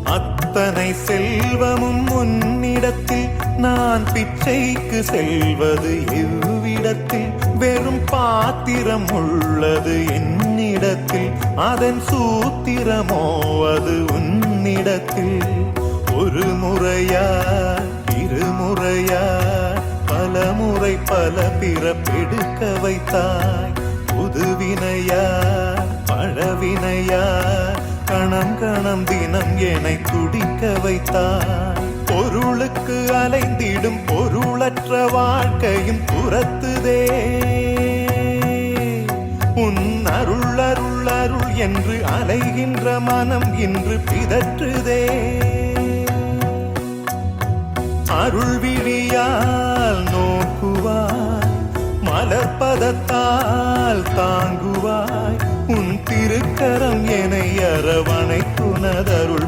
அத்தனை செல்வமும் உன்னிடத்தில் நான் பிச்சைக்கு செல்வது எவ்விடத்தில் வெறும் பாத்திரம் உள்ளது என்னிடத்தில் அதன் சூத்திரமோ அது உன்னிடத்தில் ஒரு முறையா இருமுறையா பல முறை பல பிறப்பெடுக்க வைத்தாய் புதுவினையா பழவினையா கணம் கணம் தினம் என்னை துடிக்க வைத்தாய் பொருளுக்கு அலைந்திடும் பொருளற்ற வாழ்க்கையும் துரத்துதே உன் அருள் அருள் அருள் என்று அலைகின்ற மனம் இன்று பிதற்றுதே அருள் விழியால் நோக்குவாய் மலர்பதத்தால் தாங்குவாய் உன் திருக்கரம் என்னை அரவணைத்துனதருள்